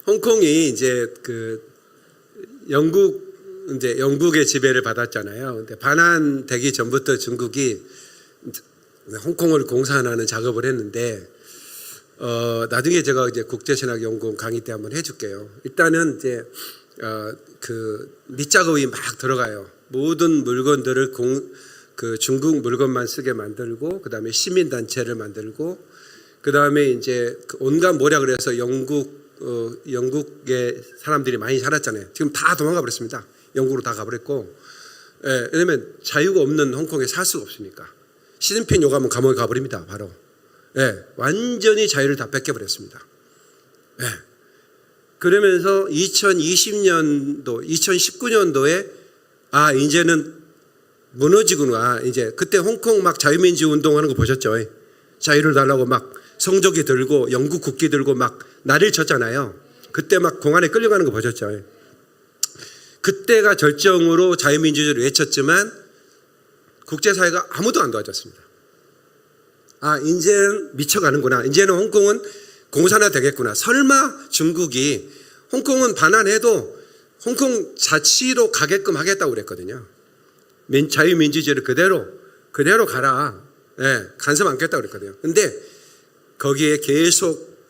홍콩이 이제 영국의 지배를 받았잖아요. 근데 반환되기 전부터 중국이 홍콩을 공산하는 작업을 했는데, 나중에 제가 이제 국제신학연구원 강의 때 한번 해줄게요. 일단은 이제 밑작업이 막 들어가요. 모든 물건들을 중국 물건만 쓰게 만들고, 그 다음에 시민단체를 만들고, 그 다음에 이제 온갖 모략을 해서 영국의 사람들이 많이 살았잖아요. 지금 다 도망가 버렸습니다. 영국으로 다 가버렸고, 예, 왜냐면 자유가 없는 홍콩에 살 수가 없으니까. 시진핑 요가면 감옥에 가버립니다. 바로. 예, 완전히 자유를 다 뺏겨버렸습니다. 예. 그러면서 2019년도에 이제는 무너지구나. 이제 그때 홍콩 막 자유민주 운동하는 거 보셨죠? 자유를 달라고 막 성조기 들고 영국 국기 들고 막 난리를 쳤잖아요. 그때 막 공안에 끌려가는 거 보셨죠? 그때가 절정으로 자유민주주의를 외쳤지만 국제사회가 아무도 안 도와줬습니다. 이제는 미쳐가는구나. 이제는 홍콩은 공산화 되겠구나. 설마 중국이 홍콩은 반환해도 홍콩 자치로 가게끔 하겠다고 그랬거든요. 자유민주주의를 그대로 가라. 예, 간섭 않겠다고 그랬거든요. 근데 거기에 계속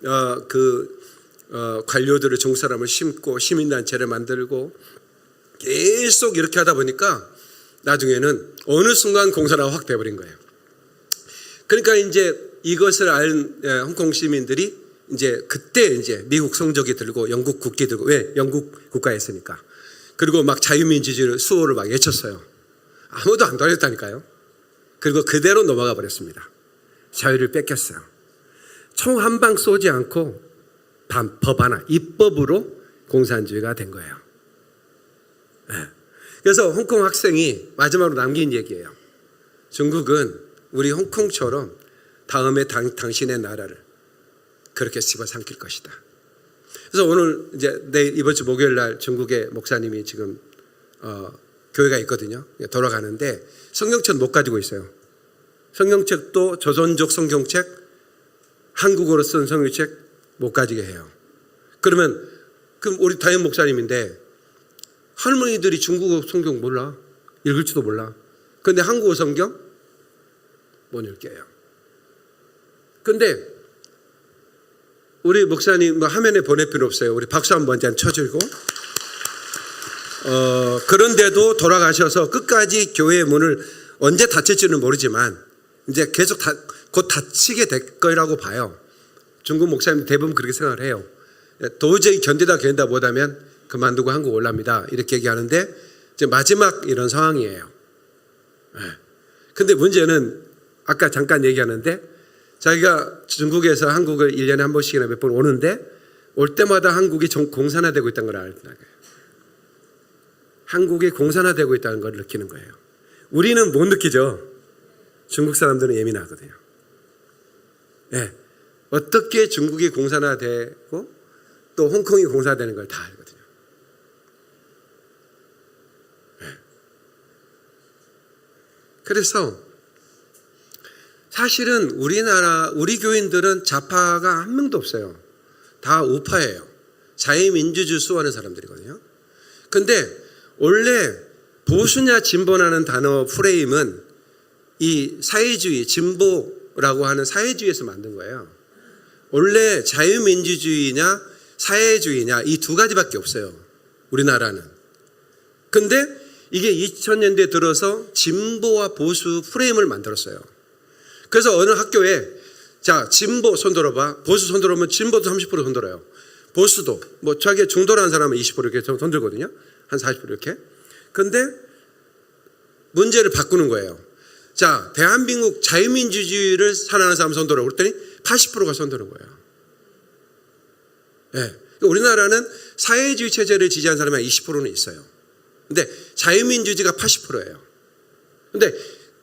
관료들을 중국 사람을 심고 시민단체를 만들고 계속 이렇게 하다 보니까 나중에는 어느 순간 공산화가 확 돼버린 거예요. 그러니까 이제 이것을 알 홍콩 시민들이 이제 그때 이제 미국 성조기 들고 영국 국기 들고, 왜? 영국 국가였으니까. 그리고 막 자유민주주의 수호를 막 외쳤어요. 아무도 안 도와줬다니까요. 그리고 그대로 넘어가 버렸습니다. 자유를 뺏겼어요. 총 한 방 쏘지 않고 법 하나, 입법으로 공산주의가 된 거예요. 네. 그래서 홍콩 학생이 마지막으로 남긴 얘기예요. 중국은 우리 홍콩처럼 다음에 당신의 나라를 그렇게 집어삼킬 것이다. 그래서 오늘 이제 이번 주 목요일 날 중국의 목사님이 지금 교회가 있거든요. 돌아가는데 성경책 못 가지고 있어요. 성경책도 조선족 성경책, 한국어로 쓴 성경책 못 가지게 해요. 그럼 우리 담임 목사님인데 할머니들이 중국어 성경 몰라. 읽을지도 몰라. 그런데 한국어 성경 못 읽게요. 근데 우리 목사님 화면에 보낼 필요 없어요. 우리 박수 한번 쳐주고. 그런데도 돌아가셔서 끝까지 교회의 문을 언제 닫힐지는 모르지만 이제 계속 곧 닫히게 될 거라고 봐요. 중국 목사님 대부분 그렇게 생각을 해요. 도저히 견디다 못하면 그만두고 한국 올랍니다. 이렇게 얘기하는데 이제 마지막 이런 상황이에요. 근데 문제는 아까 잠깐 얘기하는데 자기가 중국에서 한국을 1년에 한 번씩이나 몇 번 오는데 올 때마다 한국이 공산화되고 있다는 걸 알다는 거예요. 한국이 공산화되고 있다는 걸 느끼는 거예요. 우리는 못 느끼죠. 중국 사람들은 예민하거든요. 네. 어떻게 중국이 공산화되고 또 홍콩이 공산화되는 걸 다 알거든요. 네. 그래서 사실은 우리 교인들은 좌파가 한 명도 없어요. 다 우파예요. 자유민주주의 수호하는 사람들이거든요. 근데 원래 보수냐 진보라는 단어 프레임은 이 사회주의, 진보라고 하는 사회주의에서 만든 거예요. 원래 자유민주주의냐 사회주의냐 이 두 가지밖에 없어요. 우리나라는. 근데 이게 2000년대 들어서 진보와 보수 프레임을 만들었어요. 그래서 어느 학교에 자 진보 손들어봐. 보수 손들어보면 진보도 30% 손들어요. 보수도 뭐 자기 중도라는 사람은 20% 이렇게 손들거든요. 한 40% 이렇게. 근데 문제를 바꾸는 거예요. 자 대한민국 자유민주주의를 사랑하는 사람 손들어 그랬더니 80%가 손드는 거예요. 네. 우리나라는 사회주의 체제를 지지하는 사람이 20%는 있어요. 근데 자유민주주의가 80%예요.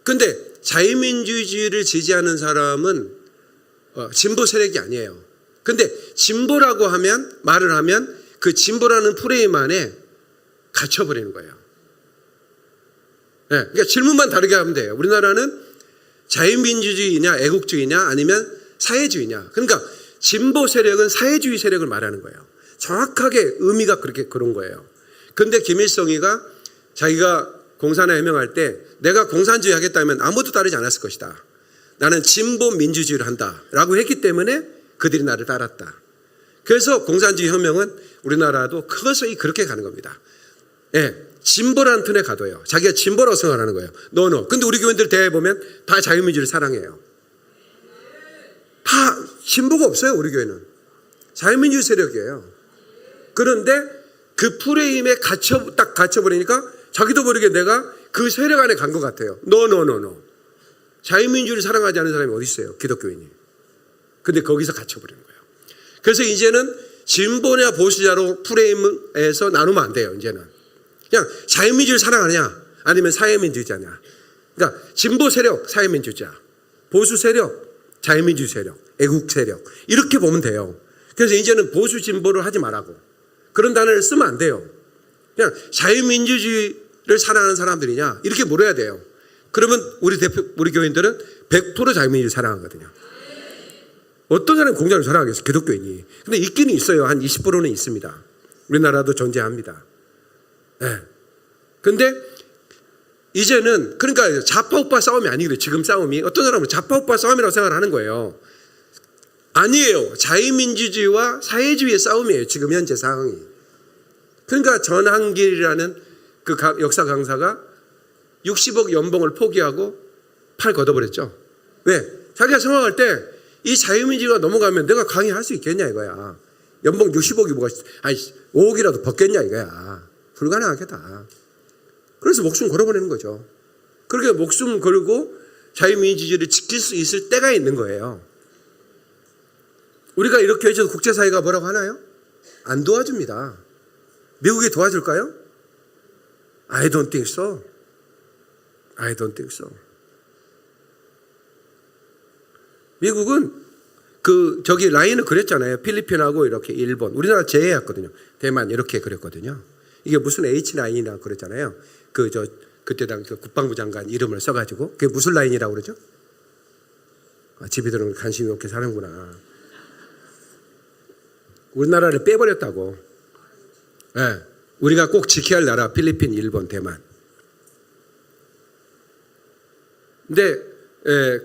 근데 자유민주주의를 지지하는 사람은 진보 세력이 아니에요. 근데 진보라고 말을 하면 그 진보라는 프레임 안에 갇혀버리는 거예요. 네, 그러니까 질문만 다르게 하면 돼요. 우리나라는 자유민주주의냐 애국주의냐 아니면 사회주의냐. 그러니까 진보 세력은 사회주의 세력을 말하는 거예요. 정확하게 의미가 그런 거예요. 그런데 김일성이가 자기가 공산화 해명할 때 내가 공산주의 하겠다면 아무도 따르지 않았을 것이다. 나는 진보 민주주의를 한다라고 했기 때문에 그들이 나를 따랐다. 그래서 공산주의 혁명은 우리나라도 그것이 그렇게 가는 겁니다. 예, 진보라는 튼에 가둬요. 자기가 진보라고 생각하는 거예요. 노노. 근데 우리 교인들 대회 보면 다 자유민주를 사랑해요. 다 진보가 없어요. 우리 교회는 자유민주 세력이에요. 그런데 그 프레임에 딱 갇혀버리니까 자기도 모르게 내가 그 세력 안에 간 것 같아요. 노노노노. 자유민주를 사랑하지 않는 사람이 어디 있어요? 기독교인이. 근데 거기서 갇혀버리는 거예요. 그래서 이제는 진보냐 보수자로 프레임에서 나누면 안 돼요. 이제는 그냥 자유민주를 사랑하냐 아니면 사회민주주의자냐. 그러니까 진보 세력 사회민주주의자, 보수 세력 자유민주 세력, 애국 세력 이렇게 보면 돼요. 그래서 이제는 보수 진보를 하지 말라고 그런 단어를 쓰면 안 돼요. 그냥 자유민주주의를 사랑하는 사람들이냐 이렇게 물어야 돼요. 그러면 우리 교인들은 100% 자유민주를 사랑하거든요. 어떤 사람이 공산을 사랑하겠어요? 기독교인이. 근데 있기는 있어요. 한 20%는 있습니다. 우리나라도 존재합니다. 네. 근데 이제는 그러니까 좌파우파 싸움이 아니거든요. 지금 싸움이 어떤 사람은 좌파우파 싸움이라고 생각을 하는 거예요. 아니에요. 자유민주주의와 사회주의의 싸움이에요. 지금 현재 상황이. 그러니까 전한길이라는 그 역사 강사가 60억 연봉을 포기하고 팔 걷어버렸죠. 왜? 자기가 생각할 때 이 자유민주주의가 넘어가면 내가 강의할 수 있겠냐 이거야. 연봉 60억이 뭐가 5억이라도 벗겠냐 이거야. 불가능하겠다. 그래서 목숨 걸어버리는 거죠. 그렇게 목숨 걸고 자유민주주의를 지킬 수 있을 때가 있는 거예요. 우리가 이렇게 해줘도 국제사회가 뭐라고 하나요? 안 도와줍니다. 미국이 도와줄까요? I don't think so. I don't think so. 미국은 저기 라인을 그렸잖아요. 필리핀하고 이렇게 일본. 우리나라 제외했거든요. 대만 이렇게 그렸거든요. 이게 무슨 H9이라고 그랬잖아요. 그때 당시 국방부 장관 이름을 써가지고. 그게 무슨 라인이라고 그러죠? 집이들은 관심이 없게 사는구나. 우리나라를 빼버렸다고. 네. 우리가 꼭 지켜야 할 나라 필리핀, 일본, 대만. 근데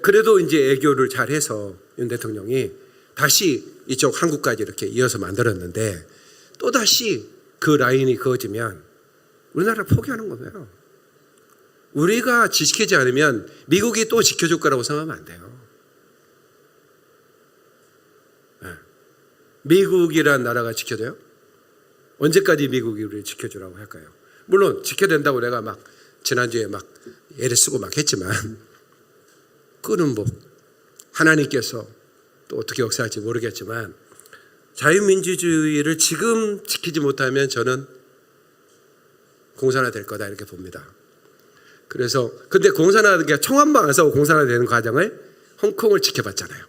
그래도 이제 애교를 잘해서 윤 대통령이 다시 이쪽 한국까지 이렇게 이어서 만들었는데 또다시 그 라인이 그어지면 우리나라를 포기하는 거예요. 우리가 지키지 않으면 미국이 또 지켜줄 거라고 생각하면 안 돼요. 미국이란 나라가 지켜줘요? 언제까지 미국이 우리를 지켜주라고 할까요? 물론 지켜야 된다고 내가 막 지난주에 막 애를 쓰고 막 했지만 그는 뭐 하나님께서 또 어떻게 역사할지 모르겠지만 자유민주주의를 지금 지키지 못하면 저는 공산화 될 거다 이렇게 봅니다. 그래서 근데 공산화가 청와대만 안 싸고 공산화 되는 과정을 홍콩을 지켜봤잖아요.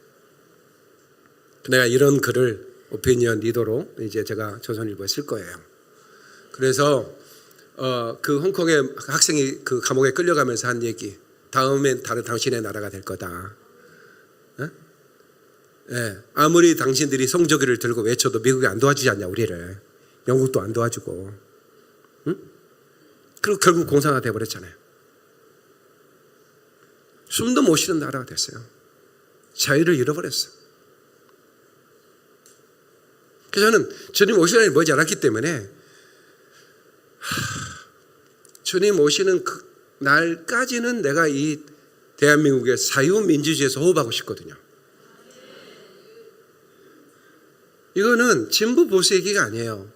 내가 이런 글을 오피니언 리더로 이제 제가 조선일보에 쓸 거예요. 그래서 그 홍콩의 학생이 그 감옥에 끌려가면서 한 얘기. 다음엔 다른 당신의 나라가 될 거다. 네. 아무리 당신들이 성조기를 들고 외쳐도 미국이 안 도와주지 않냐 우리를. 영국도 안 도와주고. 응? 그리고 결국 공산화 돼버렸잖아요. 숨도 못 쉬는 나라가 됐어요. 자유를 잃어버렸어요. 그래서 저는 주님 오시는 날이 머지 않았기 때문에 주님 오시는 그 날까지는 내가 이 대한민국의 자유민주주의에서 호흡하고 싶거든요. 이거는 진보 보수 얘기가 아니에요.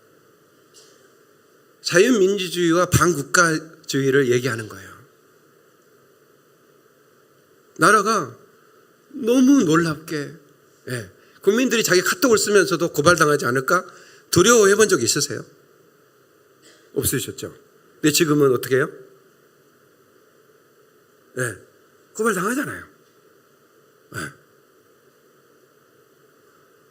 자유민주주의와 반국가주의를 얘기하는 거예요. 나라가 너무 놀랍게 국민들이 자기 카톡을 쓰면서도 고발당하지 않을까 두려워해 본 적 있으세요? 없으셨죠? 근데 지금은 어떻게 해요? 고발당하잖아요.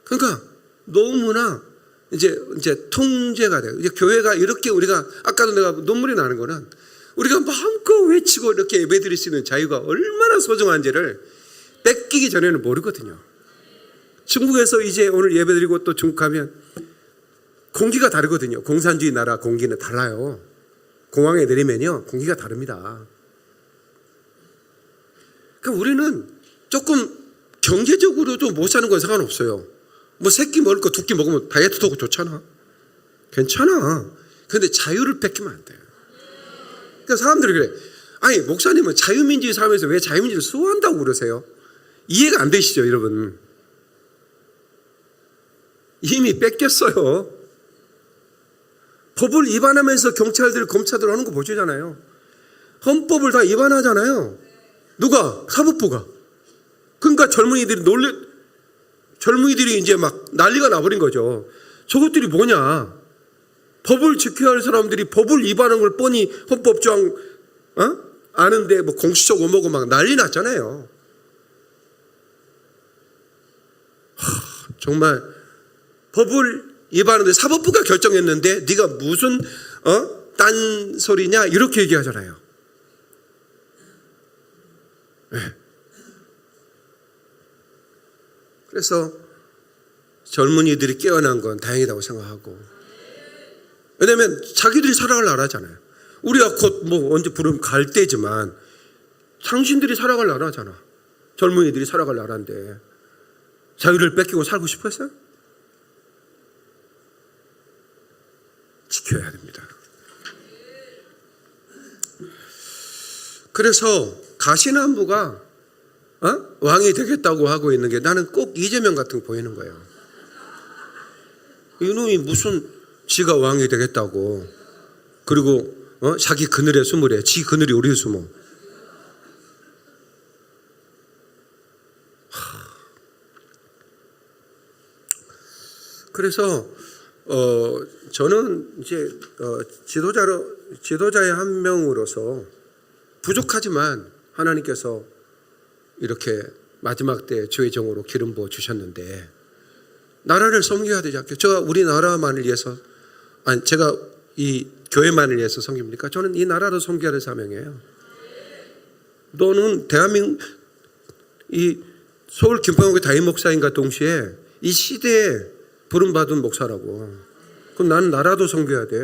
그러니까 너무나 이제 통제가 돼요. 이제 교회가 이렇게 우리가 아까도 내가 눈물이 나는 거는 우리가 마음껏 외치고 이렇게 예배드릴 수 있는 자유가 얼마나 소중한지를 뺏기기 전에는 모르거든요. 중국에서 이제 오늘 예배드리고 또 중국 가면 공기가 다르거든요. 공산주의 나라 공기는 달라요. 공항에 내리면요 공기가 다릅니다. 그러니까 우리는 조금 경제적으로도 못 사는 건 상관없어요. 뭐 새끼 먹을 거 두 끼 먹으면 다이어트도 하고 좋잖아. 괜찮아. 그런데 자유를 뺏기면 안 돼요. 그러니까 사람들이 그래. 아니 목사님은 자유민주주의 삶에서 왜 자유민주를 수호한다고 그러세요? 이해가 안 되시죠 여러분? 이미 뺏겼어요. 법을 위반하면서 경찰들 검사들 하는 거 보시잖아요. 헌법을 다 위반하잖아요. 누가? 사법부가. 그러니까 젊은이들이 이제 막 난리가 나버린 거죠. 저것들이 뭐냐? 법을 지켜야 할 사람들이 법을 위반한 걸 뻔히 헌법조항 아는데 뭐 공수처 오모고 막 난리 났잖아요. 정말 법을 위반하는데 사법부가 결정했는데 네가 무슨 딴 소리냐 이렇게 얘기하잖아요. 네. 그래서 젊은이들이 깨어난 건 다행이라고 생각하고, 왜냐하면 자기들이 살아갈 나라잖아요. 우리가 곧 뭐 언제 부르면 갈 때지만 당신들이 살아갈 나라잖아. 젊은이들이 살아갈 나라인데 자유를 뺏기고 살고 싶었어요? 지켜야 됩니다. 그래서 가시난부가 왕이 되겠다고 하고 있는 게 나는 꼭 이재명 같은 거 보이는 거예요. 이놈이 무슨 지가 왕이 되겠다고, 그리고 자기 그늘에 숨으래. 지 그늘이 우리 숨어. 그래서 저는 이제 지도자의 한 명으로서 부족하지만 하나님께서 이렇게 마지막 때 주의 종으로 기름 부어 주셨는데 나라를 섬겨야 되지 않겠어요? 제가 우리나라만을 위해서, 아니 제가 이 교회만을 위해서 섬깁니까? 저는 이 나라를 섬겨야 될 사명이에요. 너는 대한민국 이 서울 김포교회 담임 목사인과 동시에 이 시대에 부름받은 목사라고. 그럼 나는 나라도 섬겨야 돼.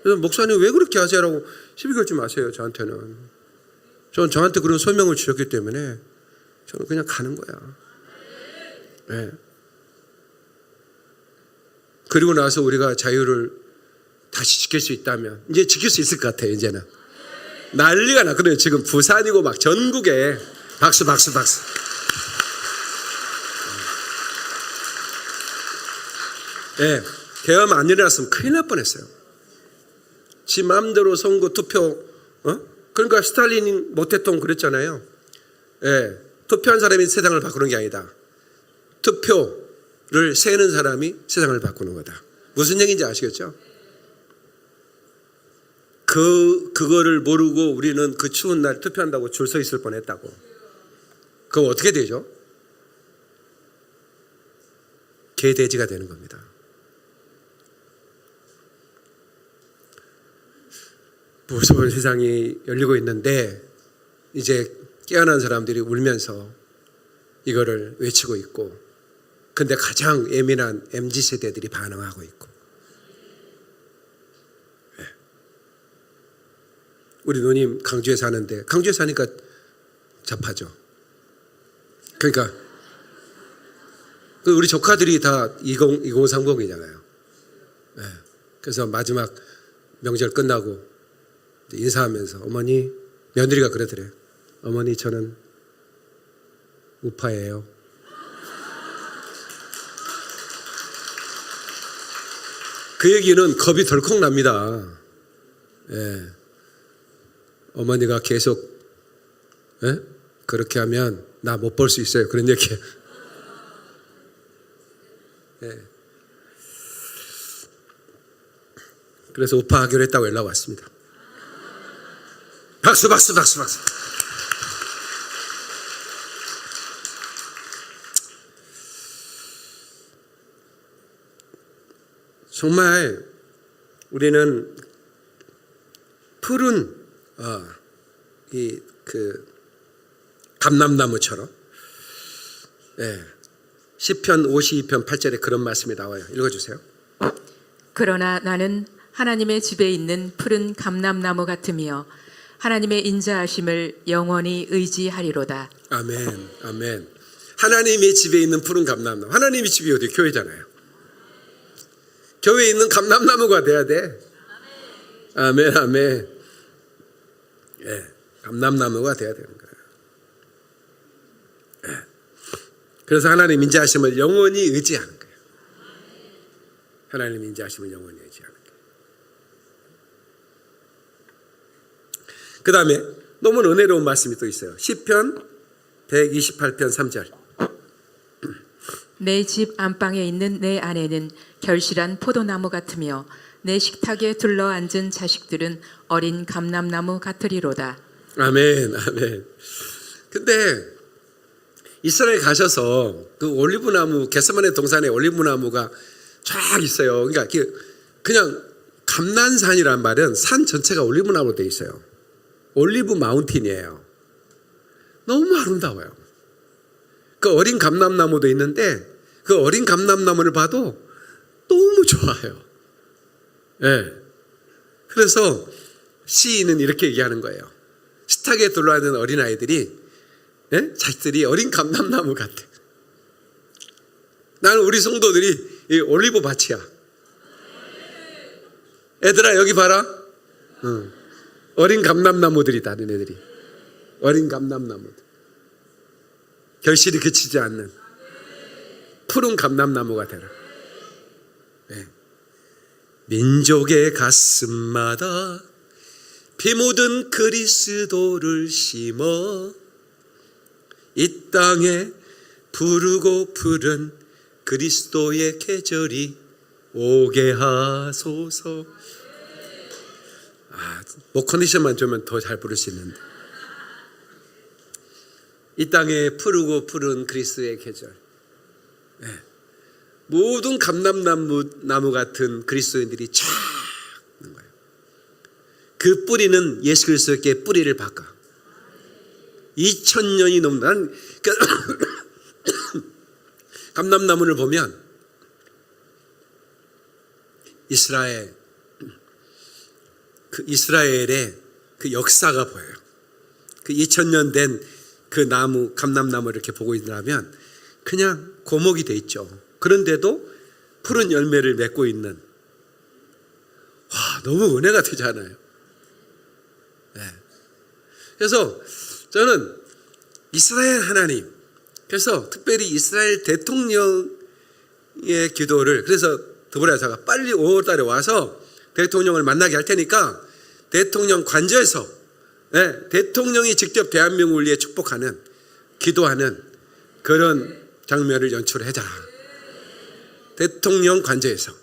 그래서 목사님 왜 그렇게 하세요라고 시비 걸지 마세요. 저한테는. 저는 저한테 그런 설명을 주셨기 때문에 저는 그냥 가는 거야. 네. 그리고 나서 우리가 자유를 다시 지킬 수 있다면 이제 지킬 수 있을 것 같아요. 이제는 난리가 났거든요. 지금 부산이고 막 전국에 박수. 네. 계엄 안 일어났으면 큰일 날 뻔했어요. 지 마음대로 선거 투표 그러니까 스탈린 모태통 그랬잖아요. 네. 투표한 사람이 세상을 바꾸는 게 아니다. 투표를 세는 사람이 세상을 바꾸는 거다. 무슨 얘기인지 아시겠죠? 그거를 모르고 우리는 그 추운 날 투표한다고 줄 서 있을 뻔했다고. 그럼 어떻게 되죠? 개돼지가 되는 겁니다. 무서운 세상이 열리고 있는데 이제 깨어난 사람들이 울면서 이거를 외치고 있고, 근데 가장 예민한 MZ세대들이 반응하고 있고. 우리 누님 강주에 사는데 강주에 사니까 잡하죠. 그러니까 우리 조카들이 다 2030이잖아요. 그래서 마지막 명절 끝나고 인사하면서 어머니, 며느리가 그러더래요. 어머니 저는 우파예요. 그 얘기는 겁이 덜컥 납니다. 어머니가 계속 그렇게 하면 나 못 볼 수 있어요. 그런 얘기. 그래서 우파하기로 했다고 연락 왔습니다. 박수. 정말 우리는 푸른 감람나무처럼 시편 52편 8절에 그런 말씀이 나와요. 읽어주세요. 그러나 나는 하나님의 집에 있는 푸른 감람나무 같으며 하나님의 인자하심을 영원히 의지하리로다. 아멘, 아멘. 하나님의 집에 있는 푸른 감람나무. 하나님의 집이 어디? 교회잖아요. 교회에 있는 감람나무가 돼야 돼. 아멘, 아멘. 예, 감람나무가 돼야 되는 거예요. 예. 그래서 하나님 인자하심을 영원히 의지하는 거예요. 하나님 인자하심을 영원히 의지하는 거예요. 그 다음에 너무 은혜로운 말씀이 또 있어요. 시편 128편 3절. 내 집 안방에 있는 내 아내는 결실한 포도나무 같으며 내 식탁에 둘러앉은 자식들은 어린 감람나무 같으리로다. 아멘, 아멘. 근데 이스라엘 가셔서 그 올리브나무, 겟세마네 동산에 올리브나무가 쫙 있어요. 그러니까 그냥 감난산이란 말은 산 전체가 올리브나무로 돼 있어요. 올리브 마운틴이에요. 너무 아름다워요. 그 어린 감람나무도 있는데 그 어린 감람나무를 봐도 너무 좋아요. 예. 그래서 시인은 이렇게 얘기하는 거예요. 식탁에 둘러앉은 어린아이들이, 예? 자식들이 어린 감람나무 같아. 나는 우리 성도들이 이 올리브 밭이야. 애들아 여기 봐라. 어린 감람나무들이다. 너네들이 어린 감람나무들. 결실이 그치지 않는 푸른 감람나무가 되라. 네. 민족의 가슴마다 피 묻은 그리스도를 심어 이 땅에 부르고 푸른 그리스도의 계절이 오게 하소서. 목 컨디션만 좋으면 더 잘 부를 수 있는데. 이 땅에 푸르고 푸른 그리스도의 계절. 네. 모든 감람나무 같은 그리스도인들이 쫙 있는 거예요. 그 뿌리는 예수 그리스도께 뿌리를 박아. 2000년이 넘는 감람나무를 보면 이스라엘의 그 역사가 보여요. 그 2000년 된 그 나무, 감람나무를 이렇게 보고 있다면 그냥 고목이 돼 있죠. 그런데도 푸른 열매를 맺고 있는, 와, 너무 은혜가 되잖아요. 네. 그래서 저는 이스라엘 하나님, 그래서 특별히 이스라엘 대통령의 기도를, 그래서 드보라사가 빨리 5월 달에 와서 대통령을 만나게 할 테니까 대통령 관저에서, 네, 대통령이 직접 대한민국을 위해 축복하는, 기도하는 그런 장면을 연출해자. 대통령 관저에서.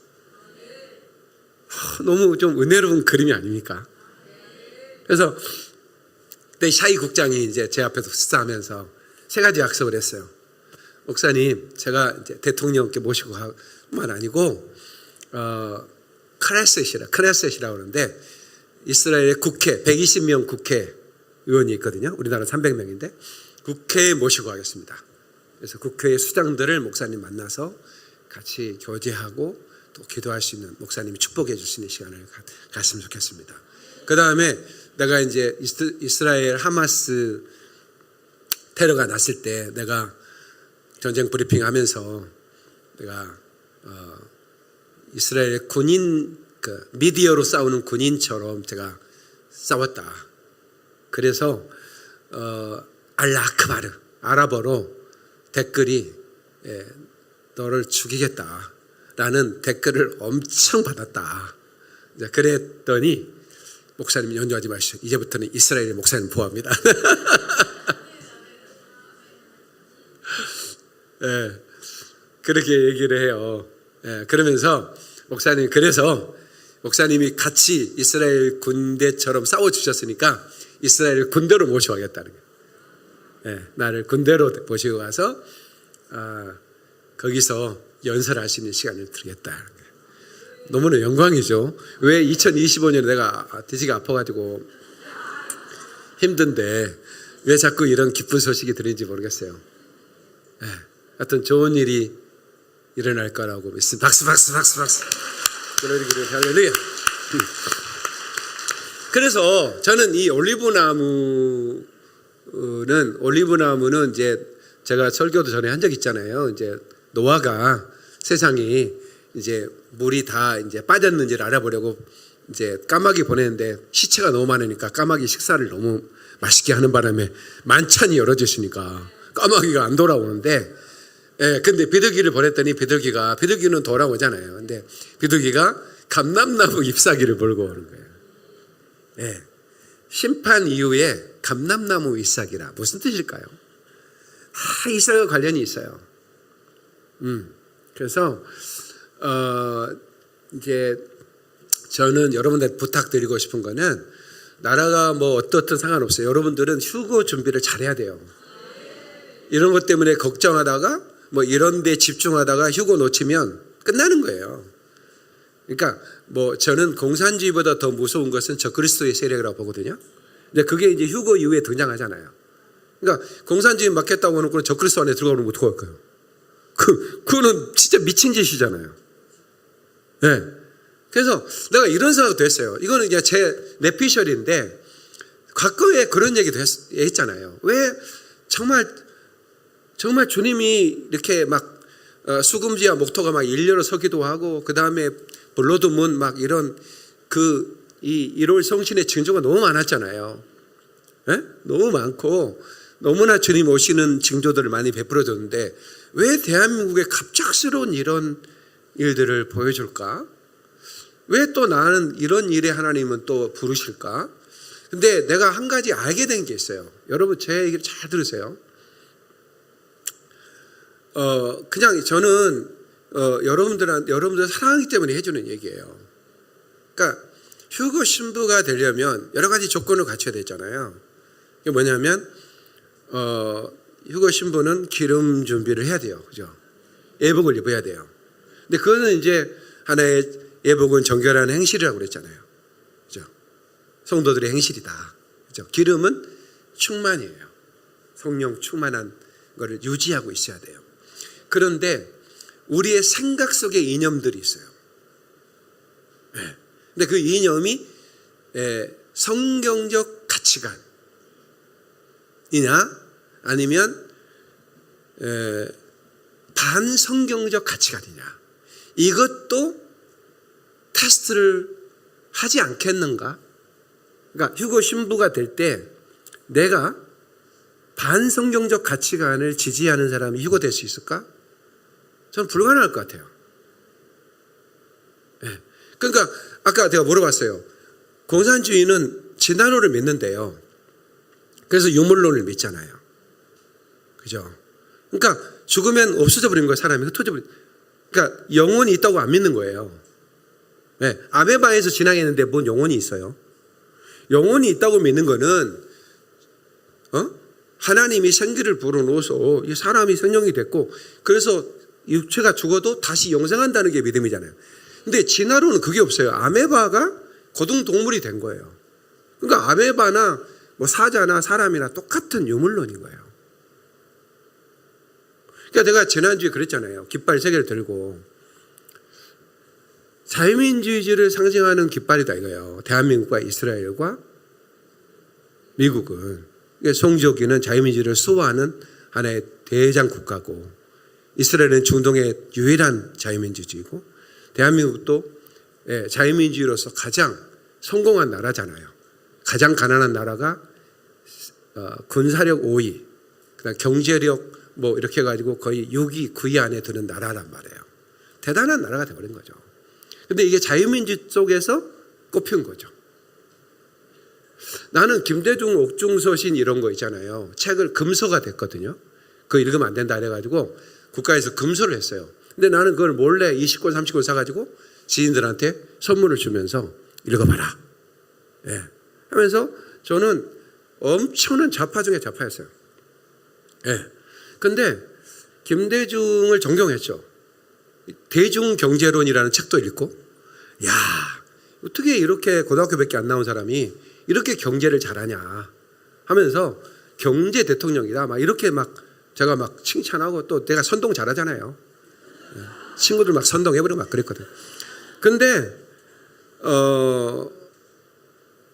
너무 좀 은혜로운 그림이 아닙니까? 그래서 그때 샤이 국장이 이제 제 앞에서 식사하면서 세 가지 약속을 했어요. 목사님, 제가 이제 대통령께 모시고 만 아니고 크네셋이라고 하는데 이스라엘의 국회 120명 국회의원이 있거든요. 우리나라 300명인데 국회에 모시고 가겠습니다. 그래서 국회의 수장들을 목사님 만나서 같이 교제하고 또 기도할 수 있는, 목사님이 축복해 줄 수 있는 시간을 갔으면 좋겠습니다. 그 다음에 내가 이제 이스라엘 하마스 테러가 났을 때 내가 전쟁 브리핑 하면서 내가 이스라엘 군인, 미디어로 싸우는 군인처럼 제가 싸웠다. 그래서 알라크바르, 아랍어로 댓글이 너를 죽이겠다라는 댓글을 엄청 받았다. 그랬더니 목사님 연주하지 마시죠. 이제부터는 이스라엘의 목사님 보호합니다. 네, 그렇게 얘기를 해요. 네, 그러면서 목사님, 그래서 목사님이 같이 이스라엘 군대처럼 싸워주셨으니까 이스라엘 군대로 모셔가겠다는 거예요. 네, 나를 군대로 모시고 가서 거기서 연설할 수 있는 시간을 드리겠다. 너무나 영광이죠. 왜 2025년에 내가 돼지가 아파가지고 힘든데 왜 자꾸 이런 기쁜 소식이 들리는지 모르겠어요. 네. 하여튼 좋은 일이 일어날 거라고 믿습니다. 박수 박수 박수 박수. 할렐루야. 그래서 저는 이 올리브나무는 이제 제가 설교도 전에 한 적 있잖아요. 이제 노아가 세상이 이제 물이 다 이제 빠졌는지를 알아보려고 이제 까마귀 보내는데 시체가 너무 많으니까 까마귀 식사를 너무 맛있게 하는 바람에 만찬이 열어졌으니까 까마귀가 안 돌아오는데, 근데 비둘기를 보냈더니 비둘기는 돌아오잖아요. 근데 비둘기가 감람나무 잎사귀를 몰고 오는 거예요. 심판 이후에 감람나무 잎사귀라 무슨 뜻일까요? 이스라엘과 관련이 있어요. 그래서 이제 저는 여러분들 부탁드리고 싶은 거는 나라가 뭐 어떻든 상관없어요. 여러분들은 휴거 준비를 잘해야 돼요. 이런 것 때문에 걱정하다가 뭐 이런 데 집중하다가 휴거 놓치면 끝나는 거예요. 그러니까 뭐 저는 공산주의보다 더 무서운 것은 저 그리스도의 세력이라고 보거든요. 근데 그게 이제 휴거 이후에 등장하잖아요. 그러니까 공산주의 맡겠다고 하는 저 그리스도 안에 들어가면 어떡할 거예요? 그거는 진짜 미친 짓이잖아요. 그래서 내가 이런 생각도 했어요. 이거는 그냥 제 내피셜인데 과거에 그런 얘기도 했잖아요. 왜 정말 주님이 이렇게 막 수금지와 목토가 막 일렬로 서기도 하고 그 다음에 블러드문 막 이런 이 1월 성신의 징조가 너무 많았잖아요. 너무 많고 너무나 주님 오시는 징조들을 많이 베풀어줬는데 왜 대한민국에 갑작스러운 이런 일들을 보여줄까? 왜 또 나는 이런 일에 하나님은 또 부르실까? 근데 내가 한 가지 알게 된 게 있어요. 여러분 제 얘기를 잘 들으세요. 그냥 저는 여러분들 사랑하기 때문에 해주는 얘기예요. 그러니까 휴거 신부가 되려면 여러 가지 조건을 갖춰야 되잖아요. 이게 뭐냐면 휴거 신부는 기름 준비를 해야 돼요. 그죠? 예복을 입어야 돼요. 근데 그거는 이제 하나의 예복은 정결한 행실이라고 그랬잖아요. 그죠? 성도들의 행실이다. 그죠? 기름은 충만이에요. 성령 충만한 것을 유지하고 있어야 돼요. 그런데 우리의 생각 속에 이념들이 있어요. 근데 그 이념이 성경적 가치관이냐 아니면 반성경적 가치관이냐, 이것도 테스트를 하지 않겠는가? 그러니까 휴거 신부가 될 때 내가 반성경적 가치관을 지지하는 사람이 휴거될 수 있을까? 저는 불가능할 것 같아요. 그러니까 아까 제가 물어봤어요. 공산주의는 진화론을 믿는데요. 그래서 유물론을 믿잖아요. 그죠? 그러니까 죽으면 없어져 버리는 거예요. 사람이 흩어져 버리는. 그러니까 영혼이 있다고 안 믿는 거예요. 아메바에서 진화했는데 뭔 영혼이 있어요? 영혼이 있다고 믿는 거는 하나님이 생기를 불어넣어서 이 사람이 생명이 됐고 그래서 육체가 죽어도 다시 영생한다는 게 믿음이잖아요. 근데 진화론은 그게 없어요. 아메바가 고등동물이 된 거예요. 그러니까 아메바나 뭐 사자나 사람이나 똑같은 유물론인 거예요. 그러니까 내가 지난주에 그랬잖아요. 깃발 3개를 들고 자유민주주의를 상징하는 깃발이다 이거예요. 대한민국과 이스라엘과 미국은 송지효기는 자유민주주의를 수호하는 하나의 대장 국가고 이스라엘은 중동의 유일한 자유민주주의고 대한민국도 자유민주주의로서 가장 성공한 나라잖아요. 가장 가난한 나라가 군사력 5위, 그다음 경제력 뭐 이렇게 해가지고 거의 6위, 9위 안에 드는 나라란 말이에요. 대단한 나라가 되어버린 거죠. 근데 이게 자유민주 속에서 꼽힌 거죠. 나는 김대중 옥중서신 이런 거 있잖아요. 책을 금서가 됐거든요. 그거 읽으면 안 된다 해가지고 국가에서 금서를 했어요. 근데 나는 그걸 몰래 20권, 30권 사가지고 지인들한테 선물을 주면서 읽어봐라. 하면서 저는 엄청난 좌파 중에 좌파였어요. 근데 김대중을 존경했죠. 대중경제론이라는 책도 읽고, 야, 어떻게 이렇게 고등학교밖에 안 나온 사람이 이렇게 경제를 잘하냐 하면서 경제 대통령이다 막 이렇게 막 제가 막 칭찬하고 또 내가 선동 잘하잖아요. 친구들 막 선동해버리고 막 그랬거든. 근데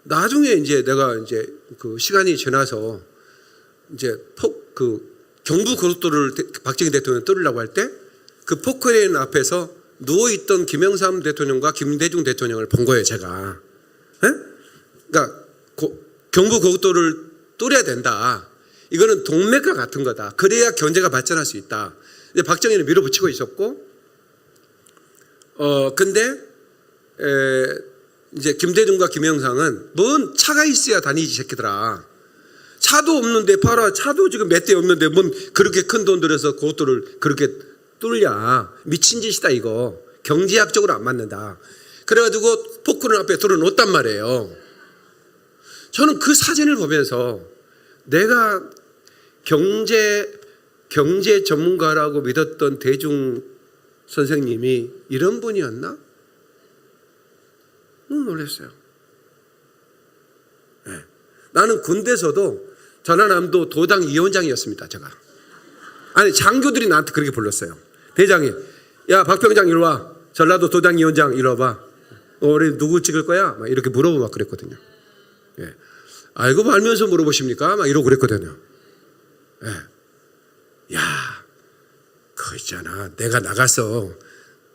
나중에 이제 내가 이제 그 시간이 지나서 이제 경부 고속도로를 박정희 대통령이 뚫으려고 할 때 그 포크레인 앞에서 누워있던 김영삼 대통령과 김대중 대통령을 본 거예요, 제가. 에? 그러니까 경부 고속도로를 뚫어야 된다. 이거는 동맥과 같은 거다. 그래야 경제가 발전할 수 있다. 근데 박정희는 밀어붙이고 있었고, 근데 이제 김대중과 김영삼은 뭔 차가 있어야 다니지 새끼들아. 차도 없는데 봐라, 차도 지금 몇 대 없는데 뭔 그렇게 큰 돈 들여서 고속도로를 그렇게 뚫냐. 미친 짓이다 이거. 경제학적으로 안 맞는다. 그래가지고 포크레인 앞에 들어놓았단 말이에요. 저는 그 사진을 보면서 내가 경제 전문가라고 믿었던 대중 선생님이 이런 분이었나? 너무 놀랐어요. 네. 나는 군대에서도 전라남도 도당 위원장이었습니다. 제가. 아니 장교들이 나한테 그렇게 불렀어요. 대장이 야 박병장 이리 와. 전라도 도당 위원장 이리 와봐. 우리 누구 찍을 거야? 막 이렇게 물어보고 막 그랬거든요. 예. 알고 말면서 물어보십니까? 막 이러고 그랬거든요. 예. 야, 그거 있잖아. 내가 나가서,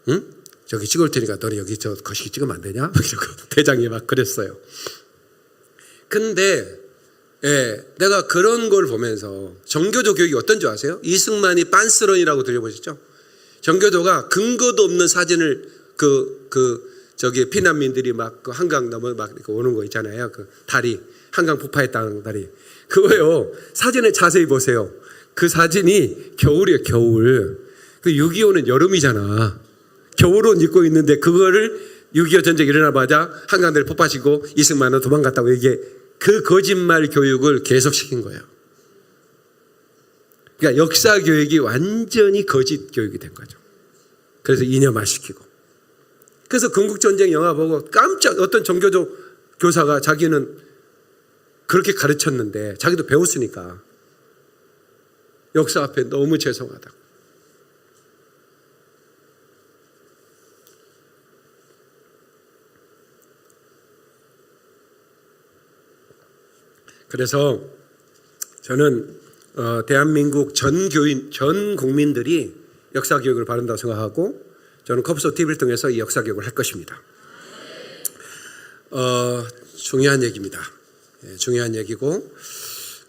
응? 저기 찍을 테니까 너는 여기 저 거시기 찍으면 안 되냐? 막 이러고 대장이 막 그랬어요. 근데, 예, 내가 그런 걸 보면서 정교조 교육이 어떤 줄 아세요? 이승만이 빤스런이라고 들려보셨죠? 정교조가 근거도 없는 사진을 저기 피난민들이 막 그 한강 넘어 막 이렇게 오는 거 있잖아요. 그 다리. 한강 부파했다는 다리. 그거요. 사진을 자세히 보세요. 그 사진이 겨울이에요, 겨울. 그 6.25는 여름이잖아. 겨울옷 입고 있는데 그거를 6.25 전쟁 일어나자마자 한강대를 폭파시키고 이승만은 도망갔다고 이게 그 거짓말 교육을 계속시킨 거예요. 그러니까 역사 교육이 완전히 거짓 교육이 된 거죠. 그래서 이념화시키고. 그래서 건국전쟁 영화 보고 깜짝 어떤 정교조 교사가 자기는 그렇게 가르쳤는데 자기도 배웠으니까 역사 앞에 너무 죄송하다. 그래서 저는 대한민국 전 국민들이 역사 교육을 바른다고 생각하고 저는 컵소 TV를 통해서 이 역사 교육을 할 것입니다. 중요한 얘기입니다. 예, 중요한 얘기고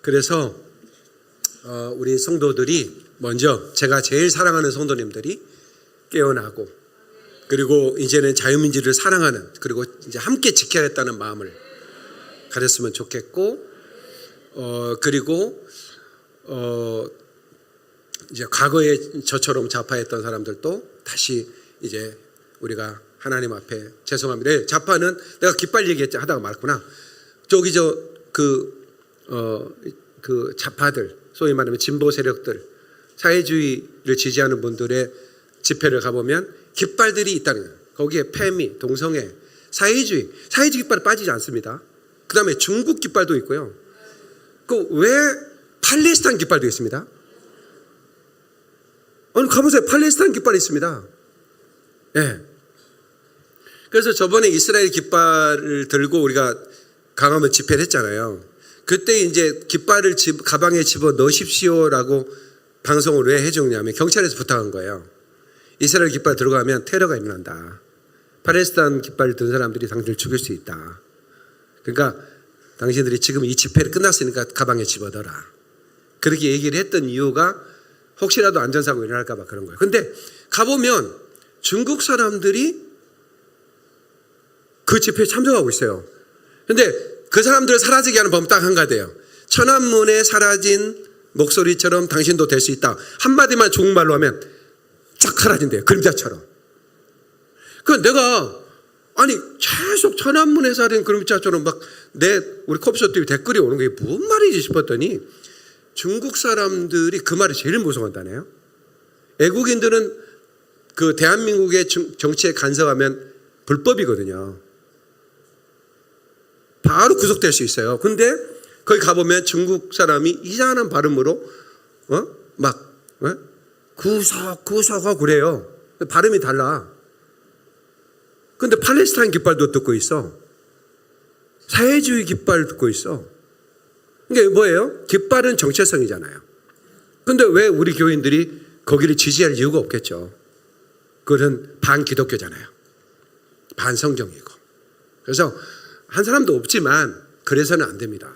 그래서 우리 성도들이 먼저 제가 제일 사랑하는 성도님들이 깨어나고 그리고 이제는 자유민주를 사랑하는 그리고 이제 함께 지켜야겠다는 마음을 가졌으면 좋겠고 그리고 이제 과거에 저처럼 좌파했던 사람들도 다시 이제 우리가 하나님 앞에 죄송합니다. 네, 좌파는 내가 깃발 얘기했지 하다가 말았구나. 저기 그 좌파들 소위 말하면 진보 세력들 사회주의를 지지하는 분들의 집회를 가보면 깃발들이 있다는 거예요. 거기에 패미, 동성애, 사회주의 깃발이 빠지지 않습니다. 그 다음에 중국 깃발도 있고요. 그 왜 팔레스타인 깃발도 있습니다. 아니 가보세요. 팔레스타인 깃발이 있습니다. 예. 네. 그래서 저번에 이스라엘 깃발을 들고 우리가 강화문 집회를 했잖아요. 그때 이제 깃발을 가방에 집어 넣으십시오라고 방송을 왜 해줬냐면 경찰에서 부탁한 거예요. 이스라엘 깃발 들어가면 테러가 일어난다. 팔레스타인 깃발을 든 사람들이 당신을 죽일 수 있다. 그러니까 당신들이 지금 이 집회를 끝났으니까 가방에 집어넣어라. 그렇게 얘기를 했던 이유가 혹시라도 안전사고 일어날까 봐 그런 거예요. 근데 가보면 중국 사람들이 그 집회에 참석하고 있어요. 근데 그 사람들을 사라지게 하는 법은 딱 한 가지예요. 천안문에 사라진 목소리처럼 당신도 될 수 있다. 한마디만 중국말로 하면 쫙 사라진대요. 그림자처럼. 그 내가 아니 계속 천안문에 사라진 그림자처럼 막 우리 컵소 TV 댓글이 오는 게 무슨 말이지 싶었더니 중국 사람들이 그 말을 제일 무서워한다네요. 애국인들은 그 대한민국의 정치에 간섭하면 불법이거든요. 바로 구속될 수 있어요. 근데 거기 가보면 중국 사람이 이상한 발음으로 막 구석하고 그래요. 발음이 달라. 근데 팔레스타인 깃발도 듣고 있어. 사회주의 깃발 듣고 있어. 이게 뭐예요? 깃발은 정체성이잖아요. 근데 왜 우리 교인들이 거기를 지지할 이유가 없겠죠. 그것은 반기독교잖아요. 반성경이고. 그래서 한 사람도 없지만 그래서는 안 됩니다.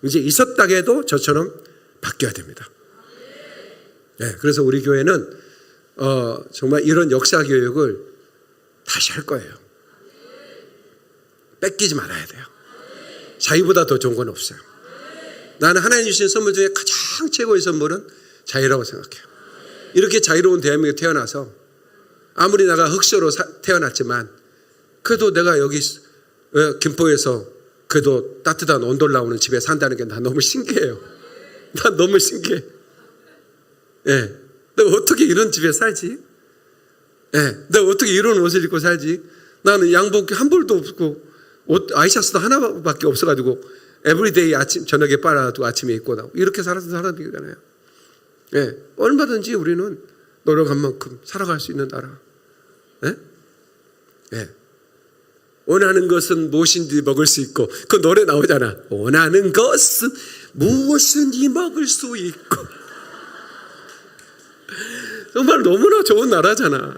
이제 있었다 해도 저처럼 바뀌어야 됩니다. 네, 그래서 우리 교회는 정말 이런 역사 교육을 다시 할 거예요. 뺏기지 말아야 돼요. 자유보다 더 좋은 건 없어요. 나는 하나님 주신 선물 중에 가장 최고의 선물은 자유라고 생각해요. 이렇게 자유로운 대한민국에 태어나서 아무리 내가 흑수로 태어났지만 그래도 내가 여기 김포에서 그래도 따뜻한 온돌 나오는 집에 산다는 게 난 너무 신기해요. 난 너무 신기해. 예. 내가 어떻게 이런 집에 살지? 예. 내가 어떻게 이런 옷을 입고 살지? 나는 양복 한 벌도 없고 옷 아이샤츠도 하나밖에 없어가지고 에브리데이 아침 저녁에 빨아도 아침에 입고 나고 이렇게 살았던 사람이잖아요. 예. 얼마든지 우리는 노력한 만큼 살아갈 수 있는 나라. 예? 예. 원하는 것은 무엇인지 먹을 수 있고 그 노래 나오잖아. 원하는 것은 무엇인지 먹을 수 있고. 정말 너무나 좋은 나라잖아.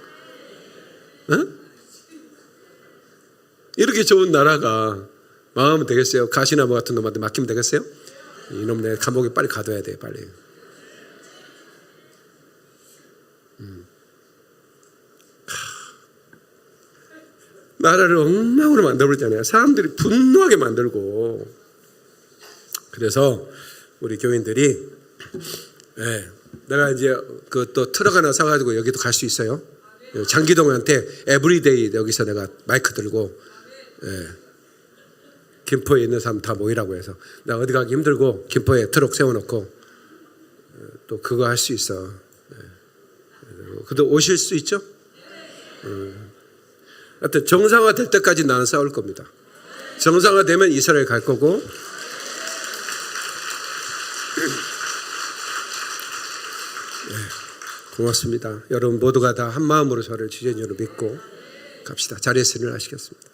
어? 이렇게 좋은 나라가 망하면 되겠어요? 가시나무 같은 놈한테 맡기면 되겠어요? 이놈 내 감옥에 빨리 가둬야 돼 빨리. 나라를 엉망으로 만들어버렸잖아요. 사람들이 분노하게 만들고. 그래서 우리 교인들이 내가 이제 그 또 트럭 하나 사가지고 여기도 갈 수 있어요. 장기동한테 에브리데이 여기서 내가 마이크 들고 김포에 있는 사람 다 모이라고 해서 나 어디 가기 힘들고 김포에 트럭 세워놓고 또 그거 할 수 있어. 근데 오실 수 있죠? 하여튼 정상화 될 때까지 나는 싸울 겁니다. 정상화 되면 이스라엘 갈 거고. 고맙습니다. 여러분 모두가 다 한 마음으로 저를 주제님으로 믿고 갑시다. 자리에서 일어나시겠습니다.